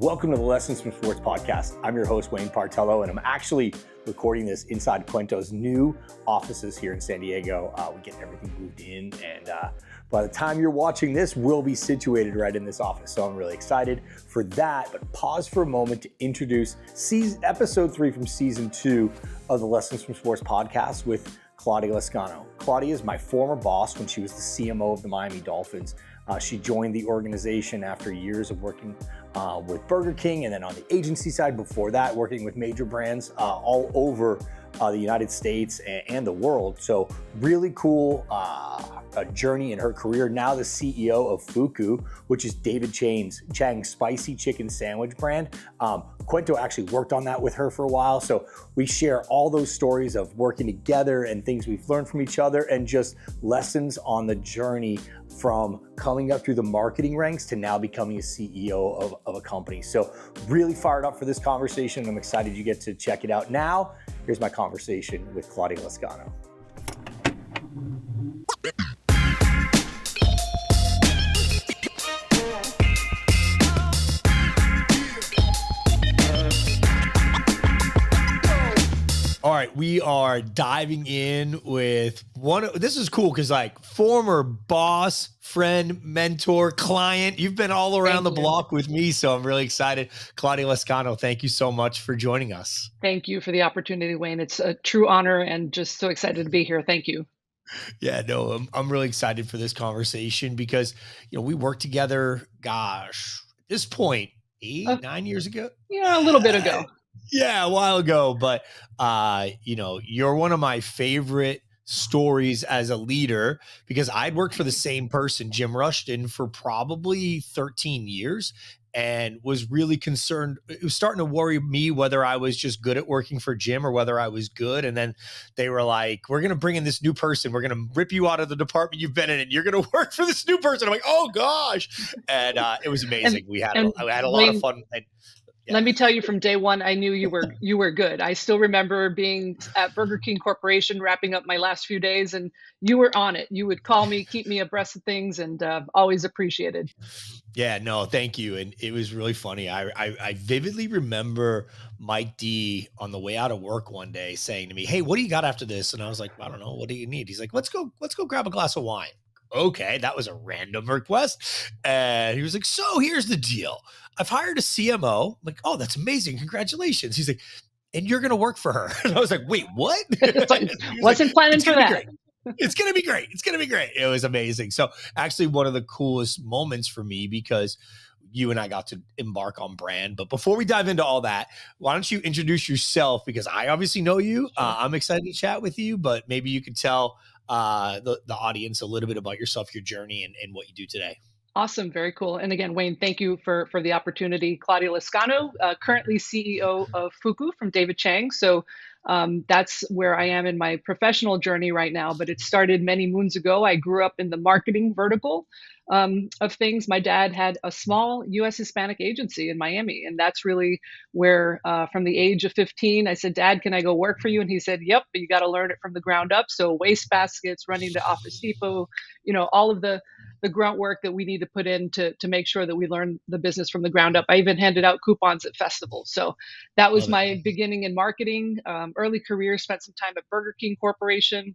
Welcome to the Lessons from Sports podcast. I'm your host, Wayne Partello, and I'm actually recording this inside Cuento's new offices here in San Diego. We get everything moved in, and by the time you're watching this, we'll be situated right in this office. So I'm really excited for that. But pause for a moment to introduce episode 3 from season 2 of the Lessons from Sports podcast with Claudia Lezcano. Claudia is my former boss when she was the CMO of the Miami Dolphins. She joined the organization after years of working with Burger King, and then on the agency side before that, working with major brands all over the United States and the world. So really cool journey in her career. Now the CEO of Fuku, which is David Chang's spicy chicken sandwich brand. Cuento actually worked on that with her for a while. So we share all those stories of working together and things we've learned from each other and just lessons on the journey from coming up through the marketing ranks to now becoming a CEO of a company. So really fired up for this conversation. I'm excited you get to check it out now. Here's my conversation with Claudia Lezcano. All right, we are diving in with this is cool because like former boss, friend, mentor, client, you've been all around the block with me. So I'm really excited. Claudia Lezcano, thank you so much for joining us. Thank you for the opportunity, Wayne. It's a true honor and just so excited to be here. Thank you. Yeah, no, I'm really excited for this conversation because, we worked together, at this point, 9 years ago. Yeah, a little bit ago. Yeah, a while ago, but you're one of my favorite stories as a leader because I'd worked for the same person, Jim Rushton, for probably 13 years and was really concerned. It was starting to worry me whether I was just good at working for Jim or whether I was good. And then they were like, we're going to bring in this new person. We're going to rip you out of the department you've been in and you're going to work for this new person. I'm like, oh gosh. And it was amazing. I had a lot of fun. Yeah. Let me tell you, from day one, I knew you were good. I still remember being at Burger King Corporation, wrapping up my last few days, and you were on it. You would call me, keep me abreast of things, and always appreciated. Yeah, no, thank you. And it was really funny. I vividly remember Mike D on the way out of work one day saying to me, "Hey, what do you got after this?" And I was like, "I don't know. What do you need?" He's like, "Let's go grab a glass of wine." Okay, that was a random request. And he was like, "So here's the deal. I've hired a CMO." I'm like, "Oh, that's amazing. Congratulations." He's like, "And you're going to work for her." And I was like, "Wait, what?" Wasn't planning for that. It's going to be great. It's going to be great. It was amazing. So actually one of the coolest moments for me because you and I got to embark on brand. But before we dive into all that, why don't you introduce yourself? Because I obviously know you. I'm excited to chat with you, but maybe you could tell the audience a little bit about yourself, your journey, and what you do today. Awesome. Very cool. And again, Wayne, thank you for the opportunity. Claudia Lezcano, currently CEO of Fuku from David Chang. So that's where I am in my professional journey right now, but it started many moons ago. I grew up in the marketing vertical of things. My dad had a small U.S. Hispanic agency in Miami, and that's really where from the age of 15, I said, "Dad, can I go work for you?" And he said, "Yep, but you got to learn it from the ground up." So waste baskets, running to Office Depot, all of the grunt work that we need to put in to make sure that we learn the business from the ground up. I even handed out coupons at festivals. So that was my beginning in marketing. Early career, spent some time at Burger King Corporation,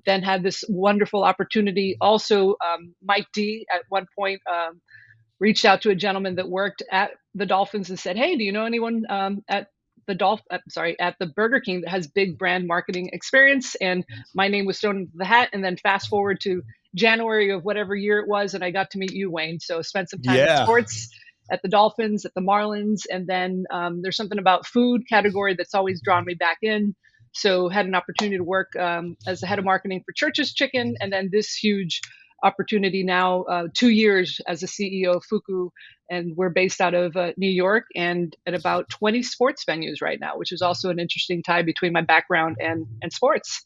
then had this wonderful opportunity. Also, Mike D at one point reached out to a gentleman that worked at the Dolphins and said, "Hey, do you know anyone at the Burger King that has big brand marketing experience?" And my name was thrown into the hat. And then fast forward to January of whatever year it was, and I got to meet you, Wayne. So spent some time in sports at the Dolphins, at the Marlins, and then there's something about food category that's always drawn me back in. So had an opportunity to work as the head of marketing for Church's Chicken, and then this huge opportunity now, 2 years as a CEO of Fuku, and we're based out of New York and at about 20 sports venues right now, which is also an interesting tie between my background and sports.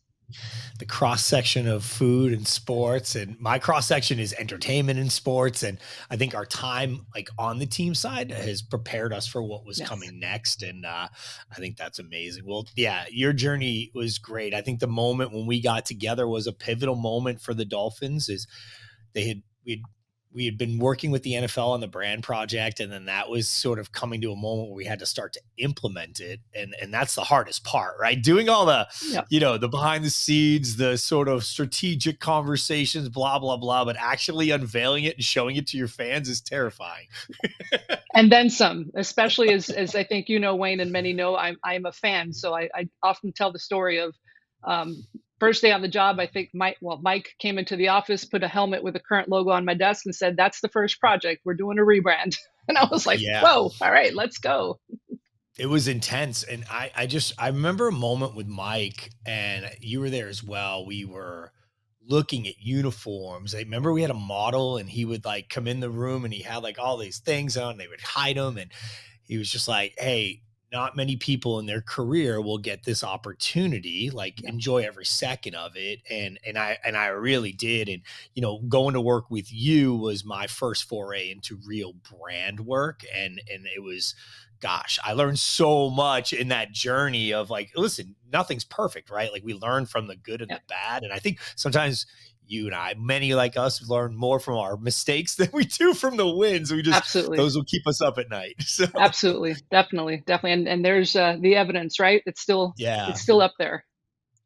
The cross section of food and sports, and my cross section is entertainment and sports. And I think our time on the team side has prepared us for what was coming next. And I think that's amazing. Well, yeah, your journey was great. I think the moment when we got together was a pivotal moment for the Dolphins. We we had been working with the NFL on the brand project, and then that was sort of coming to a moment where we had to start to implement it, and that's the hardest part, right? Doing all the, Yeah. the behind the scenes, the sort of strategic conversations, blah blah blah, but actually unveiling it and showing it to your fans is terrifying. And then some, especially as I think you know, Wayne, and many know, I'm a fan. So I often tell the story of um, first day on the job. I think Mike came into the office, put a helmet with a current logo on my desk, and said, "That's the first project. We're doing a rebrand." And I was like, Yeah, "Whoa, all right, let's go." it was intense. And I remember a moment with Mike, and you were there as well. We were looking at uniforms. I remember we had a model, and he would like come in the room, and he had like all these things on, they would hide them. And he was just like, "Hey, not many people in their career will get this opportunity. Like, Yeah, enjoy every second of it." And I really did. And going to work with you was my first foray into real brand work, and it was, gosh, I learned so much in that journey of like, listen, nothing's perfect, right? Like, we learn from the good and yeah, the bad. And I think sometimes you and I, many like us, learn more from our mistakes than we do from the wins. absolutely. Those will keep us up at night. So Absolutely, definitely, and there's the evidence, right? yeah. It's still up there.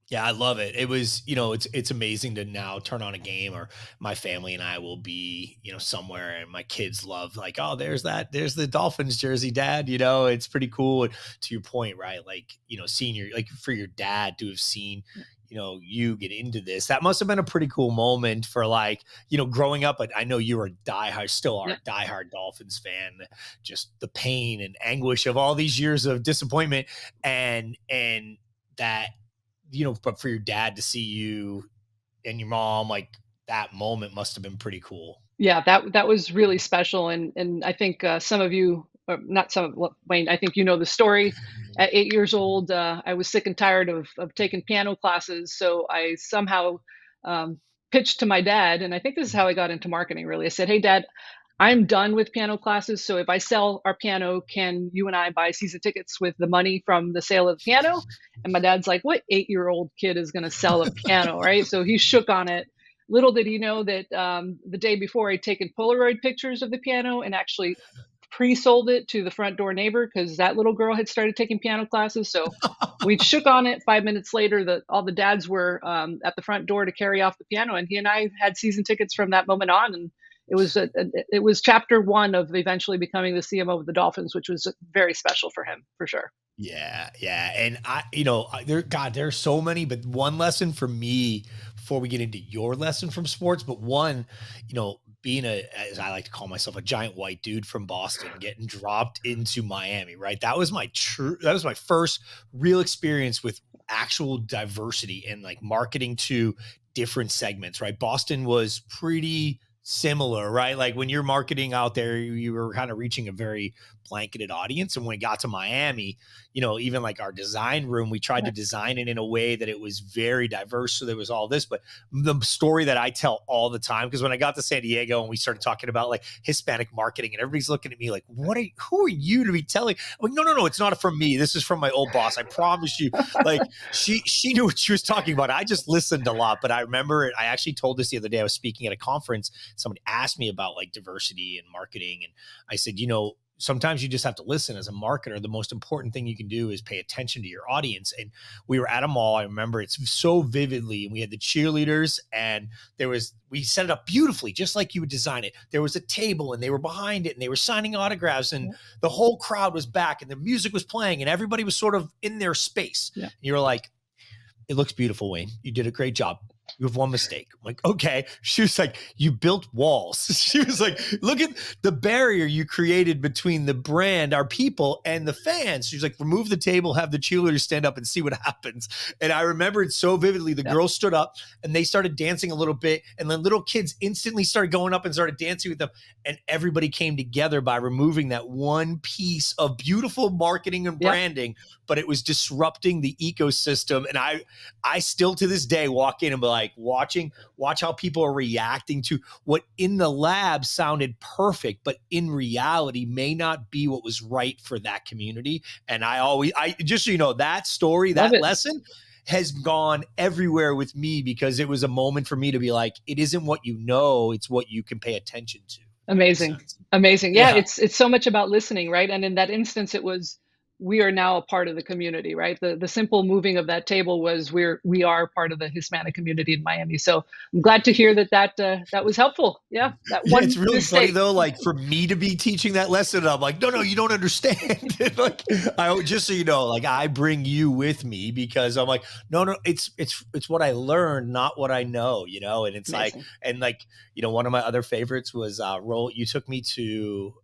Yeah, I love it. It was, it's amazing to now turn on a game, or my family and I will be, somewhere, and my kids love like, "Oh, there's the Dolphins jersey, dad." It's pretty cool. And to your point, right? Like, seeing your, like, for your dad to have seen, Yeah, you get into this, that must have been a pretty cool moment for, like, growing up. But I know you were a diehard, still are yeah, a diehard Dolphins fan. Just the pain and anguish of all these years of disappointment, and that, but for your dad to see you and your mom, like, that moment must have been pretty cool. yeah. That was really special, and I think some of you, or not some of, well, Wayne, I think you know the story. At 8 years old, I was sick and tired of taking piano classes, so I somehow um, pitched to my dad, and I think this is how I got into marketing. Really, I said, "Hey, Dad, I'm done with piano classes. So if I sell our piano, can you and I buy season tickets with the money from the sale of the piano?" And my dad's like, "What 8-year-old kid is going to sell a piano?" Right. So he shook on it. Little did he know that the day before I'd taken Polaroid pictures of the piano and actually pre-sold it to the front door neighbor because that little girl had started taking piano classes. So we shook on it. 5 minutes later, all the dads were at the front door to carry off the piano, and he and I had season tickets from that moment on. And it was chapter one of eventually becoming the CMO of the Dolphins, which was very special for him for sure. Yeah, yeah. And there's so many, but one lesson for me before we get into your lesson from sports, but one, being as I like to call myself, a giant white dude from Boston, getting dropped into Miami, right? That was my first real experience with actual diversity and like marketing to different segments, right? Boston was pretty similar, right? Like, when you're marketing out there, you were kind of reaching a very blanketed audience. And when it got to Miami, even like our design room, we tried to Right. design it in a way that it was very diverse. So there was all this, but the story that I tell all the time, because when I got to San Diego and we started talking about like Hispanic marketing, and everybody's looking at me like, who are you to be telling? I'm like, no, it's not from me. This is from my old boss. I promise you. Like, she knew what she was talking about. I just listened a lot. But I remember it. I actually told this the other day. I was speaking at a conference. Somebody asked me about like diversity and marketing. And I said, sometimes you just have to listen. As a marketer, the most important thing you can do is pay attention to your audience. And we were at a mall. I remember it so vividly. And we had the cheerleaders, and we set it up beautifully, just like you would design it. There was a table, and they were behind it, and they were signing autographs, and Yeah. the whole crowd was back, and the music was playing, and everybody was sort of in their space. Yeah. And you were like, "It looks beautiful, Wayne. You did a great job. You have one mistake." I'm like, "Okay." She was like, "You built walls." She was like, "Look at the barrier you created between the brand, our people, and the fans." She's like, "Remove the table, have the cheerleaders stand up and see what happens." And I remember it so vividly. The Yeah. girls stood up and they started dancing a little bit. And then little kids instantly started going up and started dancing with them. And everybody came together by removing that one piece of beautiful marketing and Yeah. branding, but it was disrupting the ecosystem. And I still to this day walk in and be like, watch how people are reacting to what in the lab sounded perfect, but in reality may not be what was right for that community. And I just so you know, that story, Love that it. lesson has gone everywhere with me because it was a moment for me to be like, it isn't what you know, it's what you can pay attention to. That makes Amazing. sense. Amazing. Yeah, Yeah. it's so much about listening, right? And in that instance it was we are now a part of the community, right? The simple moving of that table was we are part of the Hispanic community in Miami. So I'm glad to hear that was helpful. Yeah, that Yeah, it's one really funny mistake. though. Like for me to be teaching that lesson, I'm like, no, you don't understand. Like, just so you know, like I bring you with me because I'm like, no, it's what I learned, not what I know, And it's like, Amazing. and like, one of my other favorites was you took me to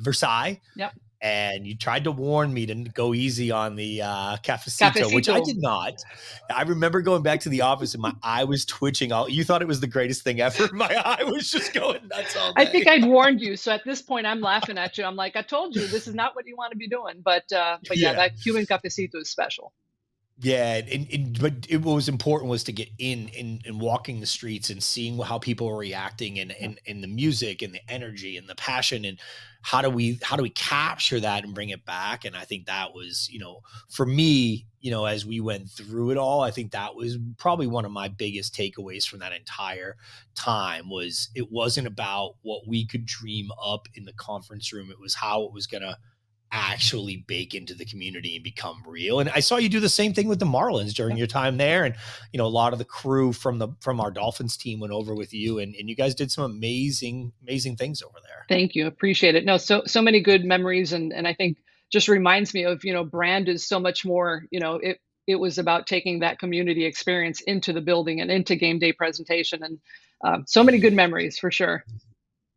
Versailles, Yep. and you tried to warn me to go easy on the cafecito, which I Cafecito. did not. I remember going back to the office and my eye was twitching. You thought it was the greatest thing ever. My eye was just going nuts all I think day. I'd warned you. So at this point, I'm laughing at you. I'm like, I told you this is not what you want to be doing. But yeah, Yeah. that Cuban cafecito is special. Yeah, but what was important was to get in and walking the streets and seeing how people are reacting and the music and the energy and the passion and how do we capture that and bring it back. And I think that was, for me, as we went through it all, I think that was probably one of my biggest takeaways from that entire time was it wasn't about what we could dream up in the conference room. It was how it was going to actually bake into the community and become real. And I saw you do the same thing with the Marlins during your time there. And, a lot of the crew from our Dolphins team went over with you and you guys did some amazing things over there. Thank you. Appreciate it. No, so many good memories. And I think just reminds me of, brand is so much more, it was about taking that community experience into the building and into game day presentation. And so many good memories for sure.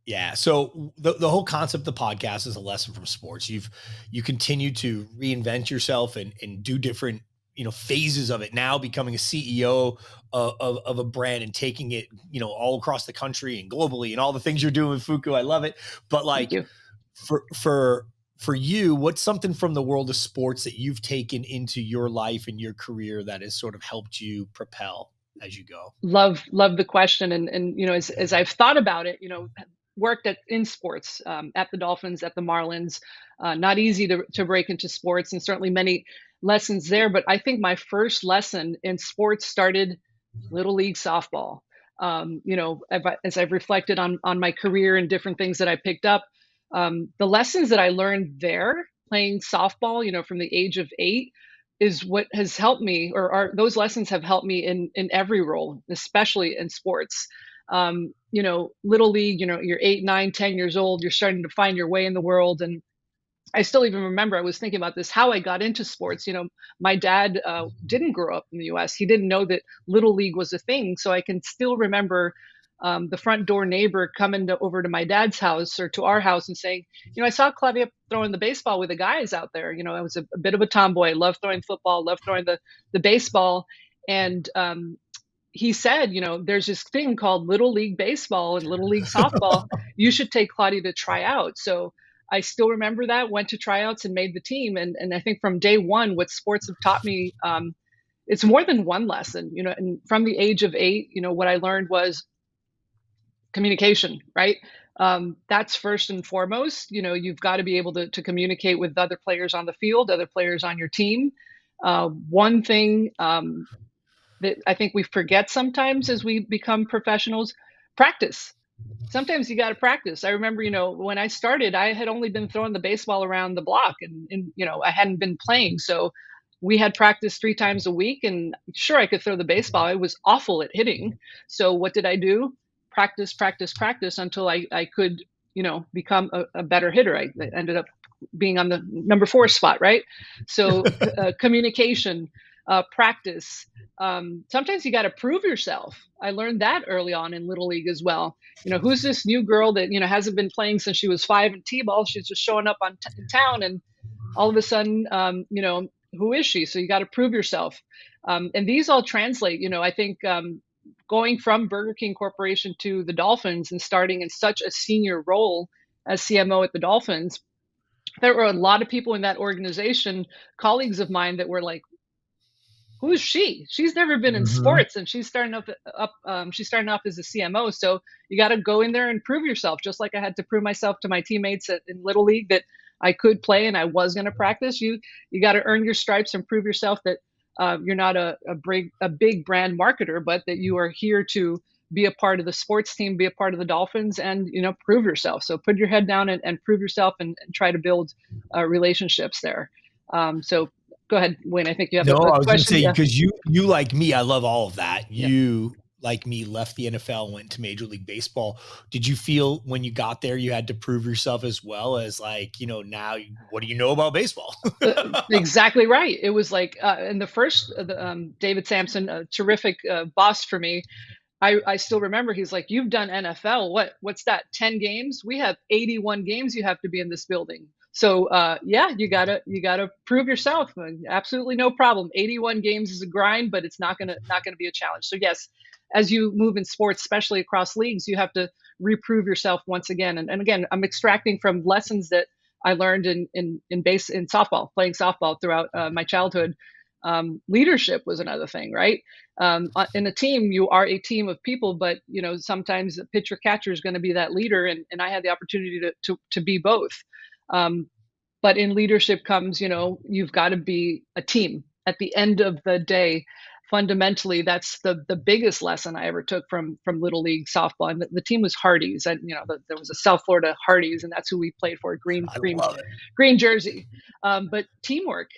Yeah. So the whole concept of the podcast is a lesson from sports. You continue to reinvent yourself and do different, phases of it now, becoming a CEO of a brand and taking it, all across the country and globally and all the things you're doing with Fuku. I love it. But Thank like you. for you, what's something from the world of sports that you've taken into your life and your career that has sort of helped you propel as you go? Love the question. And as I've thought about it, worked in sports at the Dolphins, at the Marlins. Not easy to break into sports, and certainly many lessons there. But I think my first lesson in sports started Little League softball. As I've reflected on my career and different things that I picked up, the lessons that I learned there playing softball, from the age of 8, is what has helped me, those lessons have helped me in every role, especially in sports. Little league, you're 8, 9, 10 years old, you're starting to find your way in the world. And I still even remember, I was thinking about this, how I got into sports. My dad didn't grow up in the US. He didn't know that Little League was a thing. So I can still remember the front door neighbor coming over to my dad's house or to our house and saying, I saw Claudia throwing the baseball with the guys out there. I was a bit of a tomboy, loved throwing football, loved throwing the baseball. And he said, there's this thing called Little League baseball and Little League softball. You should take Claudia to try out. So I still remember that, went to tryouts and made the team. And I think from day one, what sports have taught me, it's more than one lesson, and from the age of 8, what I learned was communication, right? That's first and foremost. You've got to be able to communicate with other players on the field, other players on your team. One thing that I think we forget sometimes as we become professionals, practice. Sometimes you got to practice. I remember, when I started, I had only been throwing the baseball around the block and I hadn't been playing. So we had practice 3 times a week and sure, I could throw the baseball. I was awful at hitting. So what did I do? Practice, practice, practice until I could, become a better hitter. I ended up being on the number 4 spot, right? So communication, practice. Sometimes you got to prove yourself. I learned that early on in Little League as well. Who's this new girl that, hasn't been playing since she was 5 in T-ball? She's just showing up in town and all of a sudden, who is she? So you got to prove yourself. And these all translate, I think going from Burger King Corporation to the Dolphins and starting in such a senior role as CMO at the Dolphins, there were a lot of people in that organization, colleagues of mine, that were like, who's she? She's never been in sports, and she's starting she's starting off as a CMO. So you got to go in there and prove yourself, just like I had to prove myself to my teammates in Little League that I could play and I was going to practice. You got to earn your stripes and prove yourself that you're not a big brand marketer, but that you are here to be a part of the sports team, be a part of the Dolphins, and prove yourself. So put your head down and prove yourself, and try to build relationships there. So go ahead, Wayne. I think you have No, a I was gonna question. say, Yeah, because you like me, I love all of that. yeah. You, like me, left the NFL, went to Major League Baseball. Did you feel when you got there, you had to prove yourself as well as, like, now what do you know about baseball? Exactly right. It was like in the first, David Sampson, a terrific boss for me. I still remember he's like, "You've done NFL. What's that? 10 games? We have 81 games you have to be in this building." So yeah, you gotta prove yourself. Absolutely no problem. 81 games is a grind, but it's not gonna be a challenge. So yes, as you move in sports, especially across leagues, you have to reprove yourself once again. And again, I'm extracting from lessons that I learned in softball, playing softball throughout my childhood. Leadership was another thing, right? In a team, you are a team of people, but sometimes the pitcher catcher is going to be that leader, and I had the opportunity to be both. Um, but in leadership comes, you've got to be a team. At the end of the day, fundamentally, that's the biggest lesson I ever took from Little League softball. And the team was Hardee's, and there was a South Florida Hardee's, and that's who we played for. I love it. Green jersey. But teamwork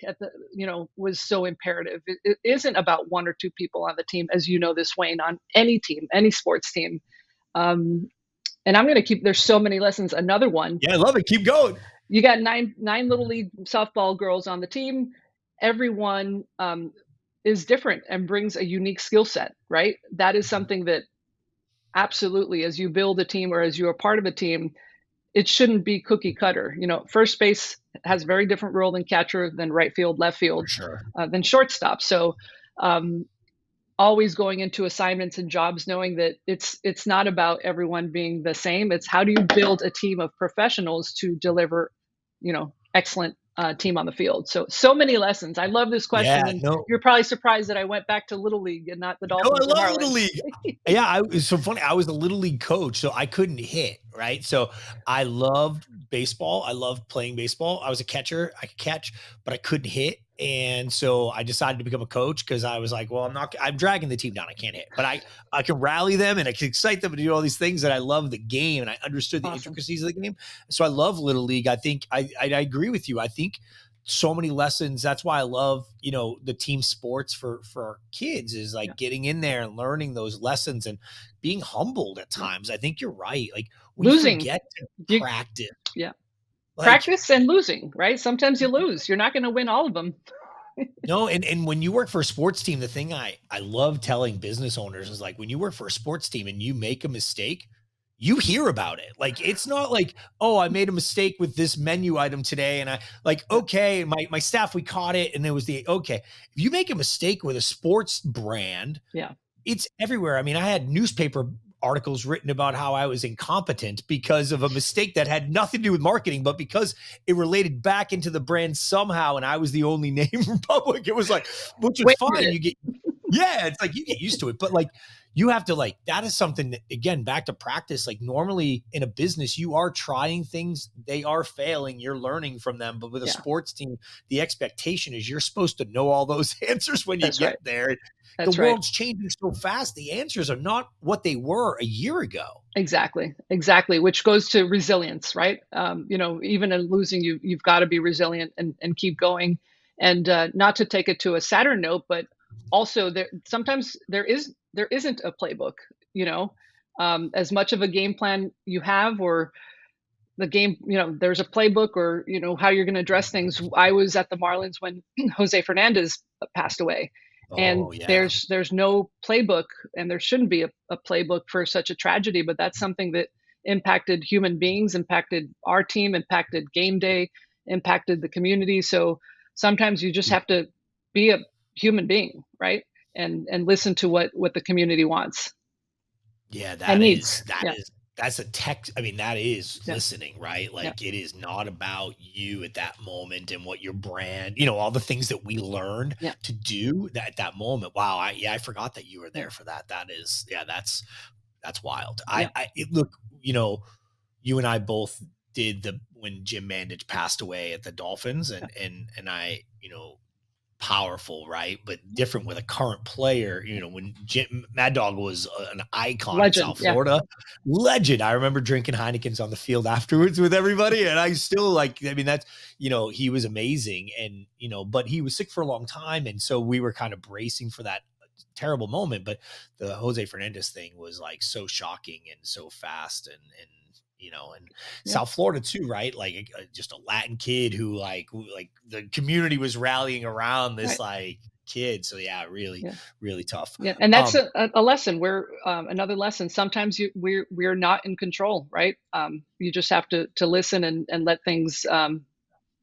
was so imperative. It isn't about one or two people on the team, as you know this, Wayne, on any team, any sports team. And I'm going to keep. There's so many lessons. Another one. Yeah, I love it. Keep going. You got nine Little League softball girls on the team. Everyone is different and brings a unique skill set, right? That is something that absolutely, as you build a team or as you are part of a team, it shouldn't be cookie cutter. First base has a very different role than catcher, than right field, left For field, sure. than shortstop. So um, always going into assignments and jobs knowing that it's not about everyone being the same. It's how do you build a team of professionals to deliver, excellent team on the field. So many lessons. I love this Yeah, question, and no. you're probably surprised that I went back to Little League and not the No, I Dolphins or love Little Marlins. League. Yeah, it's so funny. I was a Little League coach, so I couldn't hit, right? So I loved baseball. I loved playing baseball. I was a catcher. I could catch, but I couldn't hit. And so I decided to become a coach because I was like, well, I'm dragging the team down. I can't hit, but I can rally them and I can excite them and do all these things. And I love the game and I understood the Awesome. intricacies of the game. So I love Little League. I think I agree with you. I think so many lessons. That's why I love, the team sports for our kids is like getting in there and learning those lessons and being humbled at times. I think you're right. Like we Losing. forget to You, practice. yeah. Like, Practice and losing, right? Sometimes you lose. You're not going to win all of them. no, and when you work for a sports team, the thing I love telling business owners is like when you work for a sports team and you make a mistake, you hear about it. Like it's not like, oh, I made a mistake with this menu item today, and I like, okay, my staff, we caught it, and it was the okay. If you make a mistake with a sports brand, Yeah. it's everywhere. I mean, I had newspaper articles written about how I was incompetent because of a mistake that had nothing to do with marketing, but because it related back into the brand somehow, and I was the only name in public. It was like, which is Wait a fine. minute. You get, yeah, it's like you get used to it, but like you have to like that is something that again back to practice. Like normally in a business, you are trying things, they are failing, you're learning from them. But with a Yeah. sports team, the expectation is you're supposed to know all those answers when you That's get right. there. That's The right. world's changing so fast. The answers are not what they were a year ago. Exactly. Which goes to resilience, right? Even in losing, you've got to be resilient and keep going, and not to take it to a sadder note, but also sometimes there isn't a playbook. As much of a game plan you have, or the game, there's a playbook, or how you're going to address things. I was at the Marlins when Jose Fernandez passed away, and Oh yeah. there's no playbook, and there shouldn't be a playbook for such a tragedy. But that's something that impacted human beings, impacted our team, impacted game day, impacted the community. So sometimes you just have to be a human being, right? And listen to what the community wants Yeah, and needs. Yeah, that's a tech. I mean, that is yeah, listening, right? yeah, Like it is not about you at that moment and what your brand, all the things that we learned yeah, to do that at that moment. Wow. I forgot that you were yeah, there for that. That is, yeah, that's wild. yeah, Look, you and I both did when Jim Mandich passed away at the Dolphins yeah, and I, powerful, right? But different with a current player. You know, when Mad Dog was an icon in Legend. South Yeah. Florida, legend. I remember drinking Heinekens on the field afterwards with everybody, and I still like. I mean, that's, you know, he was amazing, and you know, but he was sick for a long time, and so we were kind of bracing for that terrible moment. But the Jose Fernandez thing was like so shocking and so fast, and you know, and South Florida too, right? Like just a Latin kid who like the community was rallying around this like kid. So yeah, really tough. Yeah, and that's a lesson. Where another lesson. Sometimes we're not in control, right? You just have to listen and let things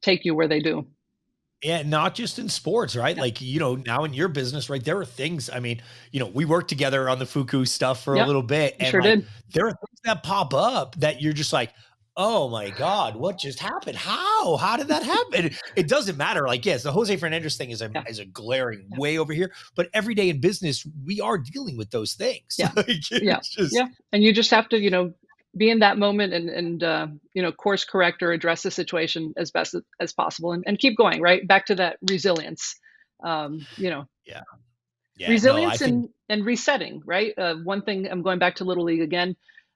take you where they do. Yeah, not just in sports, right? Yeah. Like, you know, now in your business, right? There are things, I mean, you know, we worked together on the Fuku stuff for a Yep, little bit. you And sure like, did. there are things that pop up that you're just like, oh my God, what just happened? How did that happen? It doesn't matter. Like, yes, the Jose Fernandez thing is Yeah. a glaring way over here, but every day in business, we are dealing with those things. Yeah. Like, Yeah. it's just, Yeah. And you just have to, be in that moment and course correct or address the situation as best as possible and keep going, right? Back to that resilience. You know, yeah. Yeah. No, I resilience think, and resetting, right? One thing, I'm going back to Little League again.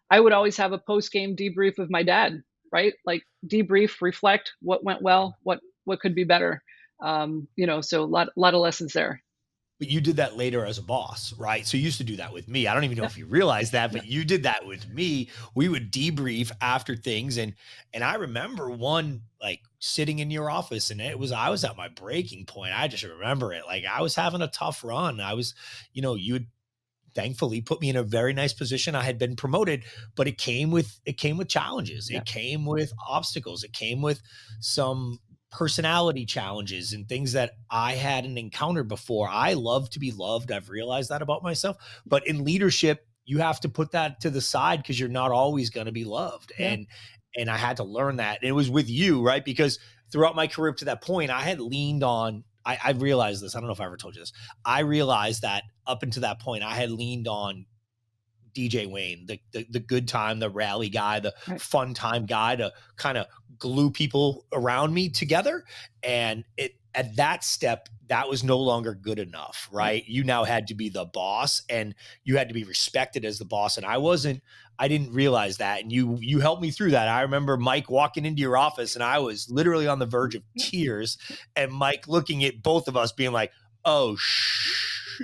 I would always have a post game debrief with my dad, right? Like debrief, reflect what went well, what could be better. So a lot of lessons there. but you did that later as a boss, right? So you used to do that with me. I don't even know Yep. if you realize that, but Yep. you did that with me. We would debrief after things, and I remember one like sitting in your office, and I was at my breaking point. I just remember it. Like I was having a tough run. I was, you know, you would thankfully put me in a very nice position. I had been promoted, but it came with challenges. Yep. It came with obstacles. It came with some personality challenges and things that I hadn't encountered before. I love to be loved. I've realized that about myself. But in leadership, you have to put that to the side because you're not always going to be loved. Yeah. And I had to learn that. And it was with you, right? Because throughout my career up to that point, I had leaned on, I realized this. I don't know if I ever told you this. I realized that up until that point, I had leaned on DJ Wayne, the good time, the rally guy, the Right. fun time guy to kind of glue people around me together. And at that step, that was no longer good enough, right? You now had to be the boss and you had to be respected as the boss. And I didn't realize that. And you helped me through that. I remember Mike walking into your office and I was literally on the verge of tears and Mike looking at both of us being like, oh,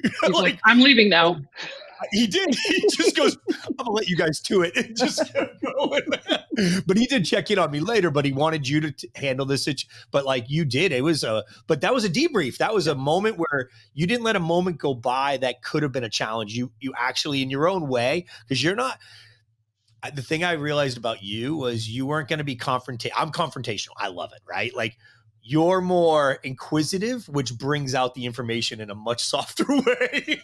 He's like, I'm leaving now. He did. He just goes, I'm gonna let you guys to it. And just kept going. But he did check in on me later, but he wanted you to handle this situation. But like you did, but that was a debrief. That was a moment where you didn't let a moment go by that could have been a challenge. You actually, in your own way, because you're not, the thing I realized about you was you weren't going to be I'm confrontational. I love it. Right. Like you're more inquisitive, which brings out the information in a much softer way.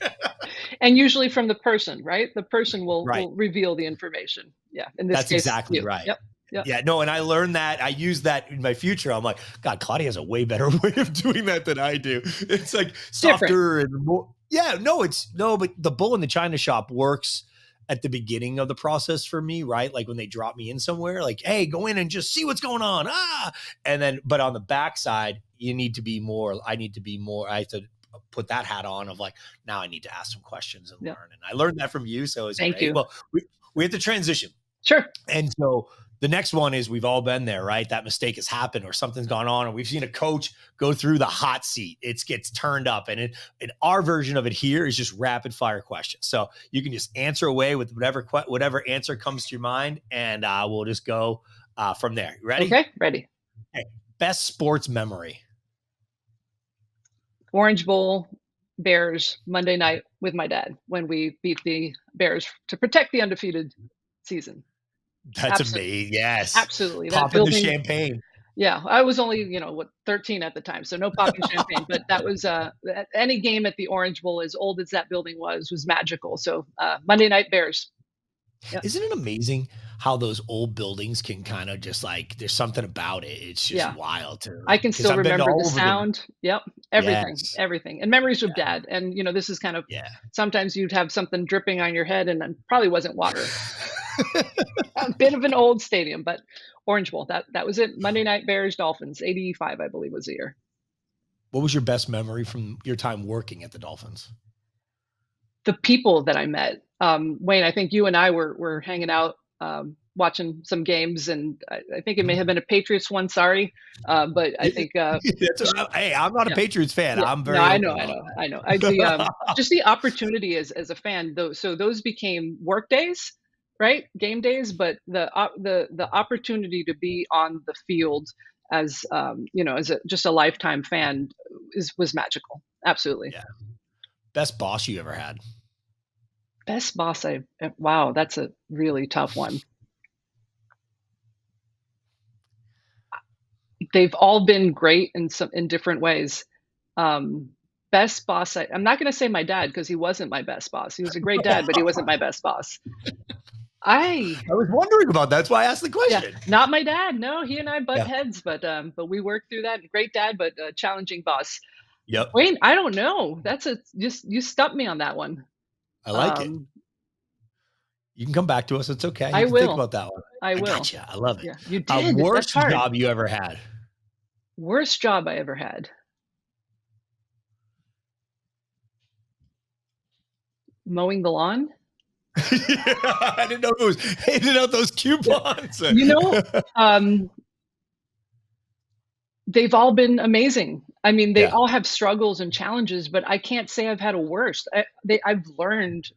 And usually from the person, right? The person will Right. reveal the information. Yeah. In this That's case, exactly you. right. Yep. Yep. Yeah, no, and I learned that. I use that in my future. I'm like, God, Claudia has a way better way of doing that than I do. It's like softer and more. Yeah, but the bull in the china shop works at the beginning of the process for me, right? Like when they drop me in somewhere, like, hey, go in and just see what's going on. And then, but on the backside, I need to be more. I have to put that hat on of like, now I need to ask some questions and learn. And I learned that from you. So it's Thank great. you. Well, we have to transition. Sure. And so the next one is we've all been there, right? That mistake has happened or something's gone on, and we've seen a coach go through the hot seat. It gets turned up, and our version of it here is just rapid fire questions. So you can just answer away with whatever answer comes to your mind, and we'll just go from there. You ready? Okay, ready. Okay. Best sports memory. Orange Bowl, Bears, Monday night with my dad when we beat the Bears to protect the undefeated season. That's amazing. Yes. Absolutely. Popping the champagne. Yeah. I was only, 13 at the time. So no popping champagne, but that was any game at the Orange Bowl, as old as that building was magical. So Monday night Bears. Yep. Isn't it amazing how those old buildings can kind of just like, there's something about it. It's just wild. I can still remember the sound. Yep. Everything. And memories with dad. And, this is kind of, sometimes you'd have something dripping on your head and then probably wasn't water. A bit of an old stadium, but Orange Bowl, that was it. Monday night Bears, Dolphins, 85, I believe was the year. What was your best memory from your time working at the Dolphins? The people that I met. Wayne, I think you and I were hanging out, watching some games, and I think it may have been a Patriots one. Sorry, but I think Hey, I'm not a yeah, Patriots fan. yeah. I'm No, very I know, open I about know, I know. I the that. just the opportunity as a fan. Those became work days, right? Game days, but the opportunity to be on the field as as just a lifetime fan was magical. Absolutely. Yeah. Best boss you ever had? Best boss wow, that's a really tough one. They've all been great in different ways. Um, Best boss, I'm not gonna say my dad because he wasn't my best boss. He was a great dad, but he wasn't my best boss. I I was wondering about that. That's why I asked the Yeah, question. not my dad. No, he and I butt Yeah. heads, but we worked through that. Great dad, but challenging boss. Yep. Wayne, I don't know. That's a just you stumped me on that one. I like it. Um, You can come back to us. It's okay. You I can think will. about that one. I I will. gotcha. I love it. Yeah, you did. That's Worst hard. job you ever had? Worst job I ever had. Mowing the lawn? I didn't know it was handing out those coupons. You know, um, they've all been amazing. I mean, they Yeah. all have struggles and challenges, but I can't say I've had a worst. I've learned.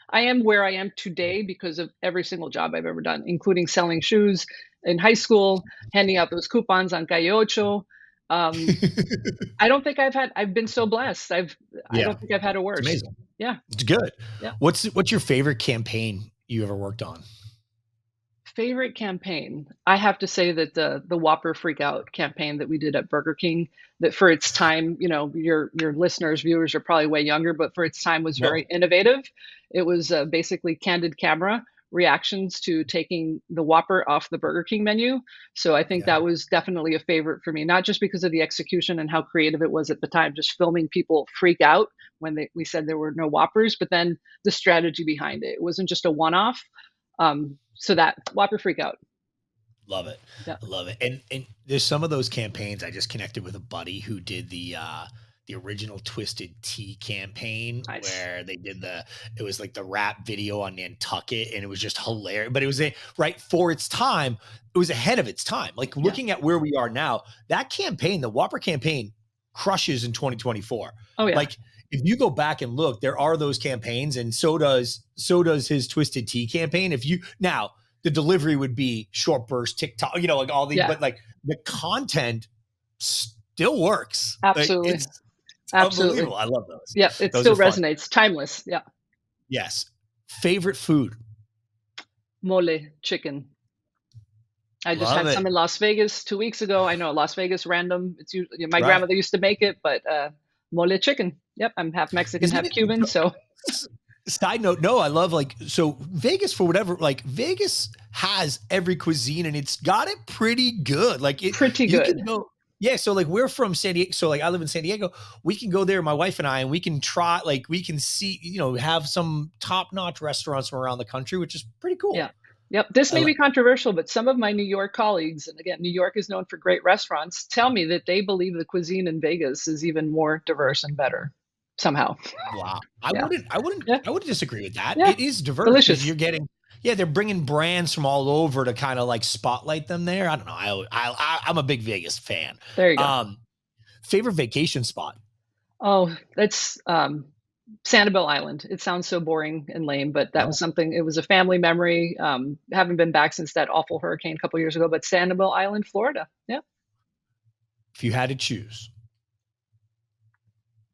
I am where I am today because of every single job I've ever done, including selling shoes in high school, handing out those coupons on Calle Ocho. Um, I don't think I've been so blessed. I Yeah. don't think I've had a It's worst. amazing. Yeah, It's good. yeah. What's your favorite campaign you ever worked on? Favorite campaign? I have to say that the Whopper Freak Out campaign that we did at Burger King, that for its time, your listeners, viewers are probably way younger, but for its time was No. very innovative. It was basically candid camera reactions to taking the Whopper off the Burger King menu. So I think Yeah. that was definitely a favorite for me, not just because of the execution and how creative it was at the time, just filming people freak out when we said there were no Whoppers, but then the strategy behind it. It wasn't just a one-off. So that Whopper freak out. Love it. Yeah. I love it. And there's some of those campaigns. I just connected with a buddy who did the original Twisted Tea campaign Nice. where they did it was like the rap video on Nantucket, and it was just hilarious. But it was right for its time, it was ahead of its time. Like looking at where we are now, that campaign, the Whopper campaign, crushes in 2024. Oh yeah. Like if you go back and look, there are those campaigns, and so does his Twisted Tea campaign. Now the delivery would be short burst TikTok, like all these, but like the content still works. Absolutely. Like, it's unbelievable. I love those. Yeah, it Those still are fun. resonates. Timeless. Yeah. Yes. Favorite food? Mole chicken. I just Love had it. some in Las Vegas 2 weeks ago. I know Las Vegas random. It's usually, my Right. grandmother used to make it, but mole chicken. Yep, I'm half Mexican, Isn't half it- Cuban, so Side note, no, I love so Vegas for whatever, Vegas has every cuisine and it's got it pretty good. Pretty you good. can go, yeah. So we're from San Diego. So I live in San Diego. We can go there, my wife and I, and we can try, we can see, have some top-notch restaurants from around the country, which is pretty cool. Yeah. Yep. This may be controversial, but some of my New York colleagues, and again, New York is known for great restaurants, tell me that they believe the cuisine in Vegas is even more diverse and better somehow. Wow. I Yeah. wouldn't disagree with that. Yeah. It is diverse. Delicious. You're getting, they're bringing brands from all over to kind of spotlight them there. I don't know. I'm a big Vegas fan. There you go. Favorite vacation spot? Oh, that's Sanibel Island. It sounds so boring and lame, but that was something. It was a family memory. Haven't been back since that awful hurricane a couple years ago, but Sanibel Island, Florida. Yeah. If you had to choose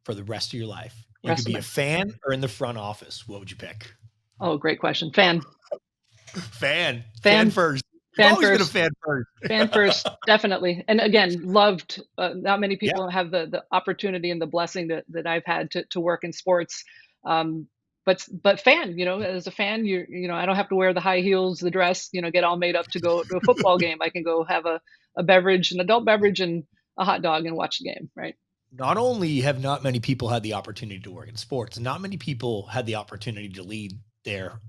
for the rest of your life, you could be a fan or in the front office. What would you pick? Oh, great question. Fan. Fan first. Fan Always first. been a fan first. Fan first, definitely. And again, loved. Not many people have the opportunity and the blessing that I've had to work in sports. But fan, as a fan, I don't have to wear the high heels, the dress, get all made up to go to a football game. I can go have a beverage, an adult beverage, and a hot dog and watch the game. Right. Not only have not many people had the opportunity to work in sports, not many people had the opportunity to lead their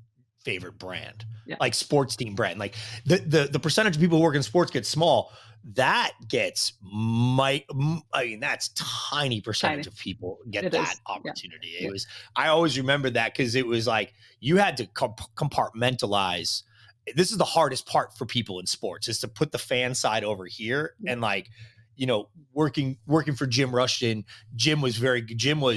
favorite brand, Yeah. like sports team brand. Like the percentage of people who work in sports gets small. That gets that's tiny percentage Tiny. of people get It that is. Yeah. opportunity. Yeah. It was, I always remember that because it was like you had to compartmentalize. This is the hardest part for people in sports, is to put the fan side over here. Yeah. And like, working for Jim Rushton, Jim was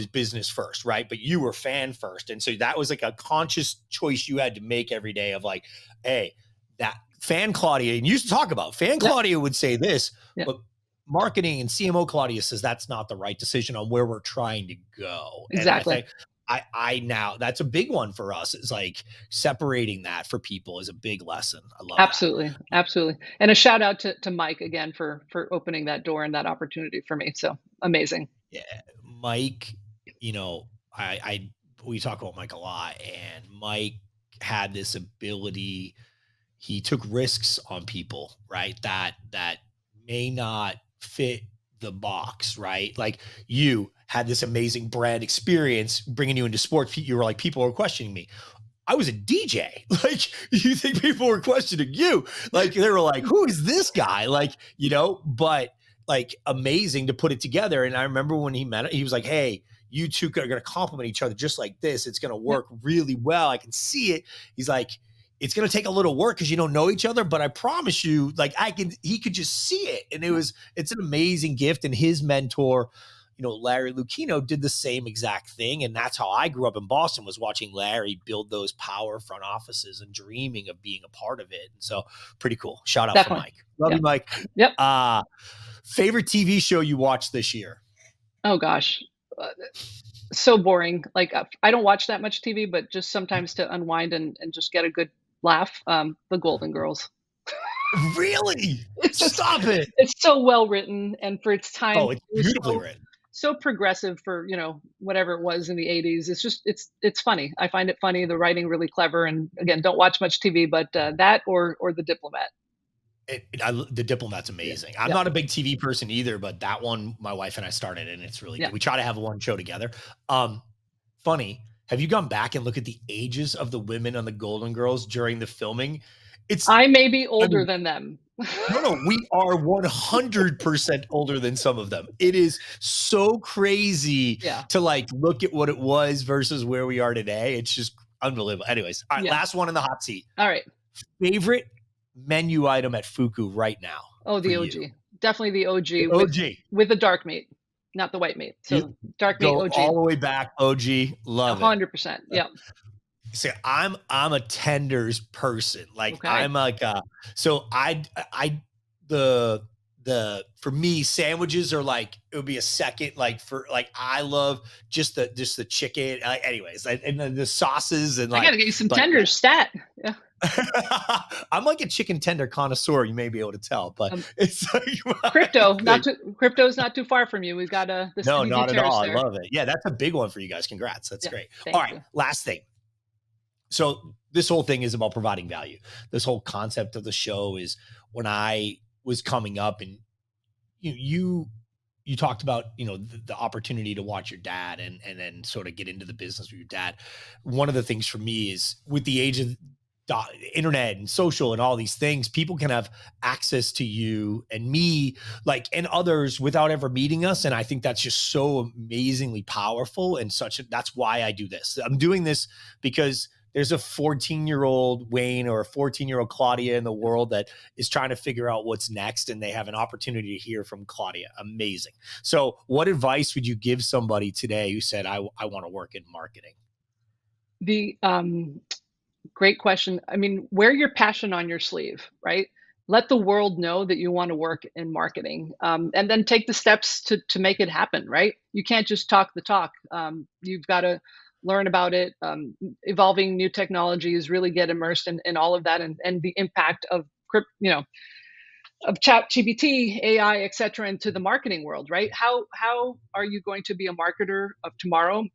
business first, right? But you were fan first. And so that was like a conscious choice you had to make every day of like, hey, that fan Claudia, and you used to talk about fan Claudia would say this, but marketing and CMO Claudia says that's not the right decision on where we're trying to go. Exactly. And I think now that's a big one for us. It's like separating that for people is a big lesson. I love Absolutely. Absolutely. And a shout out to Mike again for opening that door and that opportunity for me. So amazing. Yeah. Mike, we talk about Mike a lot, and Mike had this ability. He took risks on people, right? That may not fit the box, right? Like you had this amazing brand experience bringing you into sports. You were like, people are questioning me. I was a DJ. Like, you think people were questioning you? Like, they were like, who is this guy? Like, but like amazing to put it together. And I remember when he met it, he was like, hey, you two are going to complement each other just like this. It's going to work really well. I can see it. He's like, it's going to take a little work because you don't know each other, but I promise you, like he could just see it. And it's an amazing gift. And his mentor, Larry Lucchino, did the same exact thing. And that's how I grew up in Boston, was watching Larry build those power front offices and dreaming of being a part of it. And so pretty cool. Shout out for Mike. Love you, Mike. Yep. Favorite TV show you watched this year? Oh gosh. So boring. Like I don't watch that much TV, but just sometimes to unwind and just get a good laugh. The Golden Girls. Really? Stop it. It's so well written, and for its time, it's beautifully written. So progressive for, whatever it was in the 80s. It's just, it's funny. I find it funny. The writing really clever. And again, don't watch much TV, but that or The Diplomat. The Diplomat's amazing. I'm not a big TV person either, but that one, my wife and I started, and it's really good. We try to have one show together. Funny. Have you gone back and look at the ages of the women on the Golden Girls during the filming? I may be older than them. No, we are 100% older than some of them. It is so crazy to like look at what it was versus where we are today. It's just unbelievable. Anyways, all right, last one in the hot seat. All right. Favorite menu item at Fuku right now? Oh, the OG. You? Definitely the OG. The OG. With the dark meat, not the white meat. So dark meat OG. All the way back, OG. Love 100%. Yeah. See, I'm a tenders person. Like I'm like so for me, sandwiches are like, it would be a second, like for like I love just the chicken. Anyways, and then the sauces and like I gotta get you some tenders stat. Yeah. I'm like a chicken tender connoisseur. You may be able to tell, but it's like crypto's not too far from you. We've got no, not at all. There. I love it. Yeah, that's a big one for you guys. Congrats. That's great. All right, last thing. So this whole thing is about providing value. This whole concept of the show is when I was coming up, and you talked about, the opportunity to watch your dad and then sort of get into the business with your dad. One of the things for me is, with the age of internet and social and all these things, people can have access to you and me, like, and others without ever meeting us. And I think that's just so amazingly powerful, and that's why I do this. I'm doing this because there's a 14-year-old Wayne or a 14-year-old Claudia in the world that is trying to figure out what's next, and they have an opportunity to hear from Claudia. Amazing. So what advice would you give somebody today who said, I want to work in marketing? The great question. I mean, wear your passion on your sleeve, right? Let the world know that you want to work in marketing, and then take the steps to make it happen, right? You can't just talk the talk. You've got to learn about it, evolving new technologies, really get immersed in all of that, and the impact of of ChatGPT, AI, et cetera, into the marketing world, right? How are you going to be a marketer of tomorrow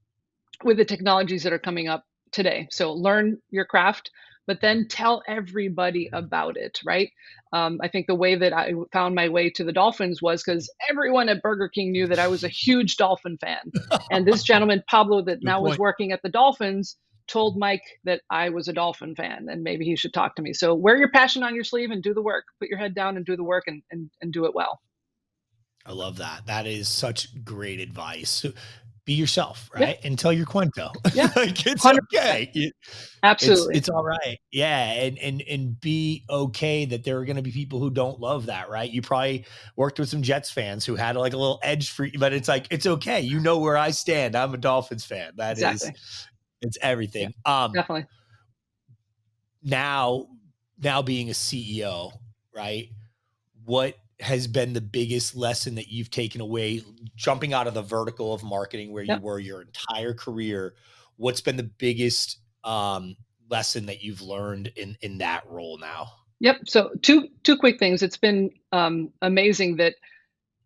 with the technologies that are coming up today? So learn your craft, but then tell everybody about it, right? I think the way that I found my way to the Dolphins was because everyone at Burger King knew that I was a huge Dolphin fan. And this gentleman, Pablo, that now was working at the Dolphins, told Mike that I was a Dolphin fan and maybe he should talk to me. So wear your passion on your sleeve and do the work. Put your head down and do the work and do it well. I love that. That is such great advice. So be yourself, Yeah. right? And tell your cuento. Yeah. Like it's 100%. okay. Absolutely. It's all right. Yeah. And be okay that there are going to be people who don't love that, right? You probably worked with some Jets fans who had like a little edge for you, but it's like, it's okay. You know where I stand. I'm a Dolphins fan. Exactly. It's everything. Definitely. Now being a CEO, right? What has been the biggest lesson that you've taken away jumping out of the vertical of marketing where you were your entire career? What's been the biggest lesson that you've learned in that role now? Yep. So two quick things. It's been amazing that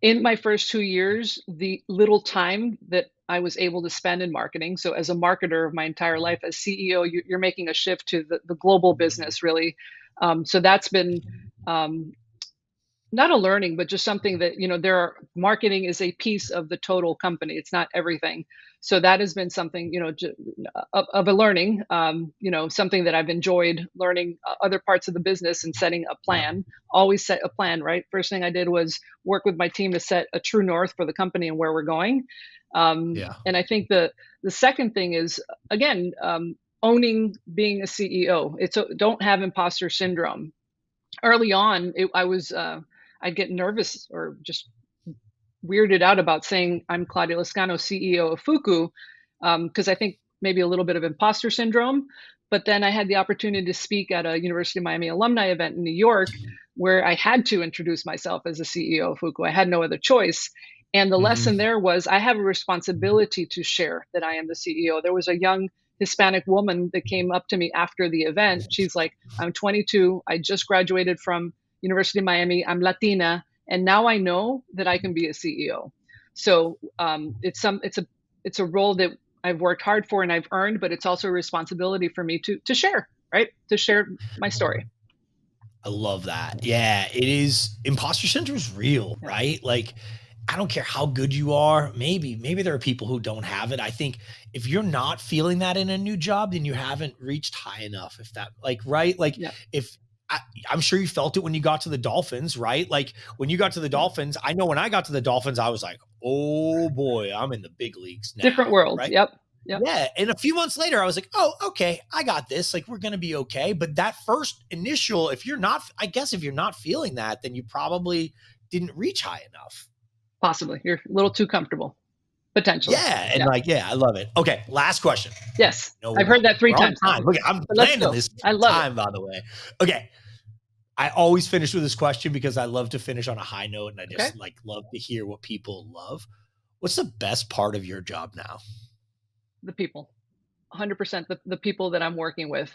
in my first 2 years, the little time that I was able to spend in marketing. So as a marketer of my entire life, as CEO, you're making a shift to the global business, really. So that's been not a learning, but just something that, marketing is a piece of the total company. It's not everything. So that has been something, of a learning, something that I've enjoyed learning other parts of the business and setting a plan. Always set a plan, right? First thing I did was work with my team to set a true north for the company and where we're going. And I think the second thing is, again, owning being a CEO. Don't have imposter syndrome. Early on, I'd get nervous or just weirded out about saying I'm Claudia Lezcano, CEO of Fuku, because I think maybe a little bit of imposter syndrome. But then I had the opportunity to speak at a University of Miami alumni event in New York where I had to introduce myself as a CEO of Fuku. I had no other choice. And the lesson there was I have a responsibility to share that I am the CEO. There was a young Hispanic woman that came up to me after the event. She's like, I'm 22. I just graduated from University of Miami. I'm Latina, and now I know that I can be a CEO. So it's a role that I've worked hard for and I've earned, but it's also a responsibility for me to share, right? To share my story. I love that. Yeah, it is. Imposter syndrome is real, right? Like, I don't care how good you are. Maybe there are people who don't have it. I think if you're not feeling that in a new job, then you haven't reached high enough. If that, like, right? Like, if I'm sure you felt it when you got to the Dolphins, right? Like when you got to the Dolphins, I know when I got to the Dolphins, I was like, oh boy, I'm in the big leagues now. Different world. Right? Yep. Yeah. And a few months later, I was like, oh, okay, I got this. Like, we're going to be okay. But that first initial, if you're not feeling that, then you probably didn't reach high enough. Possibly. You're a little too comfortable. Potentially. Yeah. And I love it. Okay. Last question. Yes. I've heard that 3 times. Look, I'm landing this time, by the way. Okay. I always finish with this question because I love to finish on a high note and I just love to hear what people love. What's the best part of your job now? The people. 100% the people that I'm working with.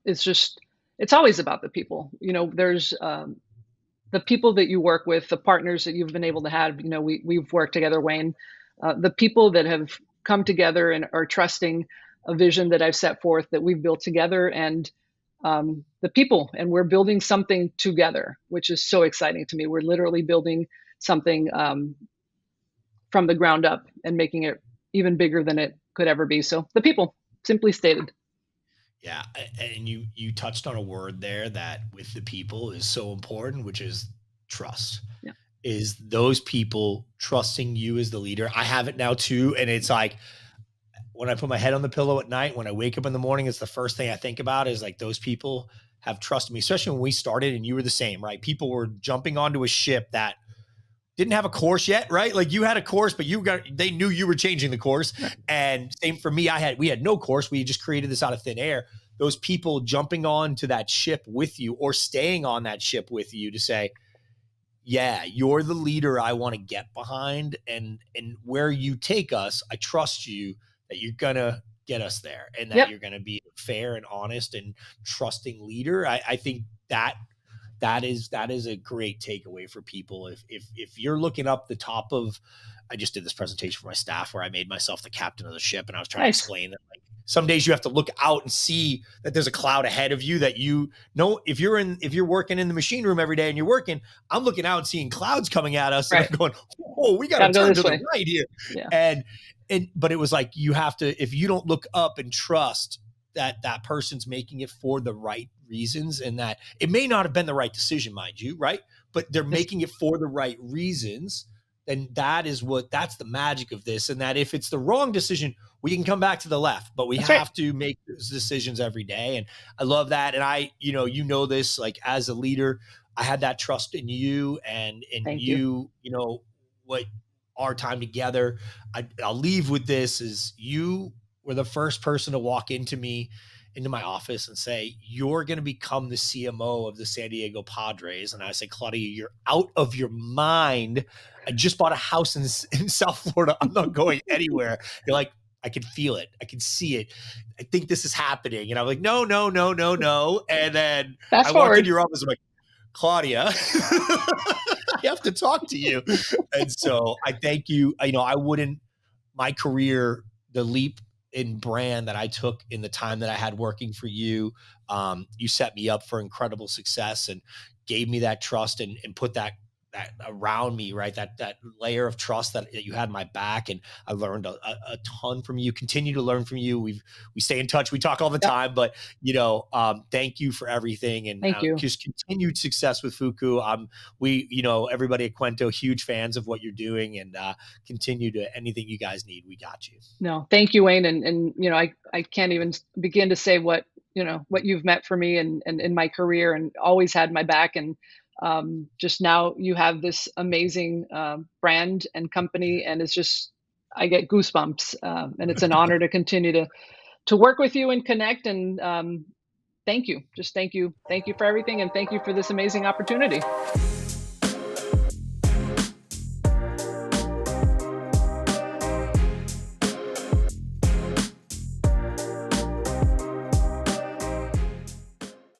It's always about the people. There's the people that you work with, the partners that you've been able to have. We've worked together, Wayne. The people that have come together and are trusting a vision that I've set forth that we've built together, and the people, and we're building something together, which is so exciting to me. We're literally building something from the ground up and making it even bigger than it could ever be. So the people, simply stated. Yeah. And you touched on a word there that with the people is so important, which is trust. Yeah. Is those people trusting you as the leader. I have it now too. And it's like, when I put my head on the pillow at night, when I wake up in the morning, it's the first thing I think about is like, those people have trusted me, especially when we started and you were the same, right? People were jumping onto a ship that didn't have a course yet, right? Like you had a course, but they knew you were changing the course. And same for me, we had no course. We just created this out of thin air. Those people jumping onto that ship with you or staying on that ship with you to say, yeah, you're the leader I want to get behind. And where you take us, I trust you that you're going to get us there and that you're going to be a fair and honest and trusting leader. I think that is a great takeaway for people. If you're looking up the top of, I just did this presentation for my staff where I made myself the captain of the ship and I was trying to explain that like some days you have to look out and see that there's a cloud ahead of you that you know, if you're working in the machine room every day and you're working, I'm looking out and seeing clouds coming at us and I'm going, oh, we got to turn to the right here. Yeah. But it was like, you have to, if you don't look up and trust that person's making it for the right reasons, and that it may not have been the right decision, mind you, right? But they're Yes, making it for the right reasons. Then that's the magic of this. And that if it's the wrong decision, we can come back to the left, but we that's right. have to make those decisions every day. And I love that. And you know this, like, as a leader, I had that trust in you, and Thank you. what our time together. I'll leave with this: is you were the first person to walk into my office and say, "You're going to become the CMO of the San Diego Padres." And I say, "Claudia, you're out of your mind. I just bought a house in South Florida. I'm not going anywhere." You're like, "I can feel it. I can see it. I think this is happening." And I'm like, "No, no, no, no, no." And then I Fast walk into forward. your office. I'm like, "Claudia, I have to talk to you." And so I thank you. I wouldn't, my career, the leap in brand that I took in the time that I had working for you, you set me up for incredible success and gave me that trust, and put that around me, right? That layer of trust that you had my back. And I learned a ton from you, continue to learn from you. We stay in touch. We talk all the Yep. time, but thank you for everything, and Thank you. just continued success with Fuku. Everybody at Quento, huge fans of what you're doing, and continue to, anything you guys need, we got you. No, thank you, Wayne. And I can't even begin to say what, what you've meant for me and in my career, and always had my back. And just now you have this amazing brand and company, and it's just, I get goosebumps. And it's an honor to continue to work with you and connect. And thank you. Just thank you. Thank you for everything. And thank you for this amazing opportunity.